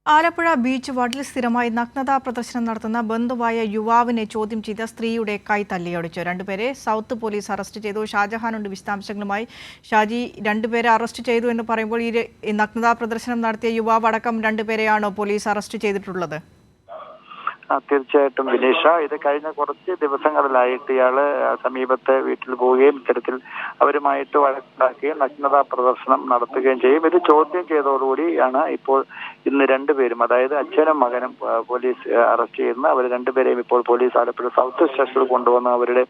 Alappuzha beach വാർഡിൽ സ്ഥിരമായി നഗ്നതാ പ്രദർശനം നടത്തുന്ന ബന്ധുവായ യുവാവിനെ ചോദ്യം ചെയ്ത സ്ത്രീയുടെ കൈ തല്ലിയൊടിച്ചു. രണ്ടുപേരെ സൗത്ത് പോലീസ് അറസ്റ്റ് ചെയ്തു. ഷാജഹാനുണ്ട് വിശദാംശങ്ങളുമായി. ഷാജി, രണ്ടുപേരെ അറസ്റ്റ് ചെയ്തു എന്ന് പറയുമ്പോൾ ഈ നഗ്നതാ പ്രദർശനം നടത്തിയ യുവാവ് അടക്കം രണ്ടുപേരെയാണോ പോലീസ് അറസ്റ്റ് ചെയ്തിട്ടുള്ളത്? തീർച്ചയായിട്ടും വിനീഷ, ഇത് കഴിഞ്ഞ കുറച്ച് ദിവസങ്ങളിലായിട്ട് ഇയാള് സമീപത്തെ വീട്ടിൽ പോവുകയും ഇത്തരത്തിൽ അവരുമായിട്ട് വഴക്കുണ്ടാക്കുകയും നഗ്നതാ പ്രദർശനം നടത്തുകയും ചെയ്യും. ഇത് ചോദ്യം ചെയ്തതോടുകൂടിയാണ് ഇപ്പോൾ ഇന്ന് രണ്ടുപേരും, അതായത് അച്ഛനും മകനും പോലീസ് അറസ്റ്റ് ചെയ്യുന്നത്. അവർ രണ്ടുപേരെയും ഇപ്പോൾ പോലീസ് ആലപ്പുഴ സൗത്ത് സ്റ്റേഷനിൽ കൊണ്ടുവന്ന് അവരുടെ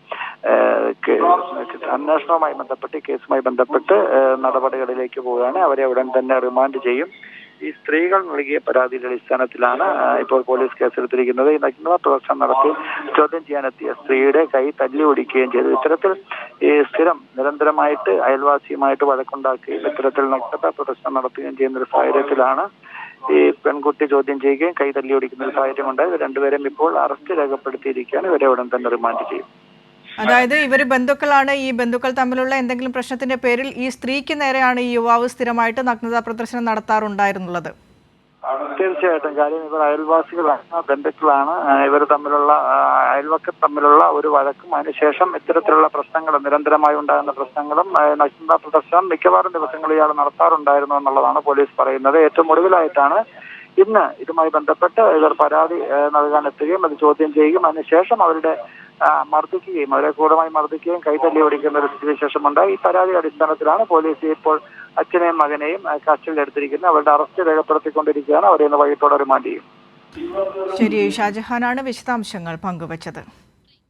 അന്വേഷണവുമായി ബന്ധപ്പെട്ട് കേസുമായി ബന്ധപ്പെട്ട് നടപടികളിലേക്ക് പോവുകയാണ്. അവരെ ഉടൻ തന്നെ റിമാൻഡ് ചെയ്യും. ഈ സ്ത്രീകൾ നൽകിയ പരാതിയുടെ അടിസ്ഥാനത്തിലാണ് ഇപ്പോൾ പോലീസ് കേസെടുത്തിരിക്കുന്നത്. ഈ നഗ്നതാ പ്രദർശനം നടത്തി ചോദ്യം ചെയ്യാനെത്തിയ സ്ത്രീയുടെ കൈ തല്ലി ഒടിക്കുകയും ചെയ്തു. ഇത്തരത്തിൽ ഈ സ്ഥിരം നിരന്തരമായിട്ട് അയൽവാസിയുമായിട്ട് വഴക്കുണ്ടാക്കുകയും ഇത്തരത്തിൽ നഗ്നതാ പ്രദർശനം നടത്തുകയും ചെയ്യുന്ന ഒരു സാഹചര്യത്തിലാണ് ഈ പെൺകുട്ടി ചോദ്യം ചെയ്യുകയും കൈ തല്ലി ഒടിക്കുന്ന ഒരു സാഹചര്യമുണ്ടായത്. രണ്ടുപേരും ഇപ്പോൾ അറസ്റ്റ് രേഖപ്പെടുത്തിയിരിക്കുകയാണ്. ഇവരെ ഉടൻ തന്നെ റിമാൻഡ് ചെയ്യും. അതായത് ഇവർ ബന്ധുക്കളാണ്. ഈ ബന്ധുക്കൾ തമ്മിലുള്ള എന്തെങ്കിലും പ്രശ്നത്തിന്റെ പേരിൽ ഈ സ്ത്രീക്ക് നേരെയാണ് ഈ യുവാവ് സ്ഥിരമായിട്ട് നഗ്നതാ പ്രദർശനം നടത്താറുണ്ടായിരുന്നുള്ളത്? തീർച്ചയായിട്ടും. കാര്യം ഇവർ അയൽവാസികളാണ്, ബന്ധുക്കളാണ്. ഇവർ തമ്മിലുള്ള അയൽവക്കം തമ്മിലുള്ള ഒരു വഴക്കും അതിനുശേഷം ഇത്തരത്തിലുള്ള പ്രശ്നങ്ങളും നിരന്തരമായി ഉണ്ടാകുന്ന പ്രശ്നങ്ങളും നഗ്നതാ പ്രദർശനം മിക്കവാറും ദിവസങ്ങളിൽ ഇയാൾ നടത്താറുണ്ടായിരുന്നു എന്നുള്ളതാണ് പോലീസ് പറയുന്നത്. ഏറ്റവും ഒടുവിലായിട്ടാണ് ഇന്ന് ഇതുമായി ബന്ധപ്പെട്ട് ഇവർ പരാതി നൽകാൻ എത്തുകയും അത് ചോദ്യം ചെയ്യുകയും അതിനുശേഷം അവരുടെ മർദ്ദിക്കുകയും അവരെ ക്രൂരമായി മർദ്ദിക്കുകയും കൈതല്ലി ഓടിക്കുന്ന ഒരു സ്ഥിതിവിശേഷമുണ്ടായി. ഈ പരാതി അടിസ്ഥാനത്തിലാണ് പോലീസ് ഇപ്പോൾ അച്ഛനെയും മകനെയും കസ്റ്റഡിയിലെടുത്തിരിക്കുന്നത്. അവരുടെ അറസ്റ്റ് രേഖപ്പെടുത്തിക്കൊണ്ടിരിക്കുകയാണ്. അവരെ ഇന്ന് വൈകിട്ടോടെ റിമാൻഡ് ചെയ്യും. ശരി, ഷാജഹാനാണ് വിശദാംശങ്ങൾ പങ്കുവച്ചത്.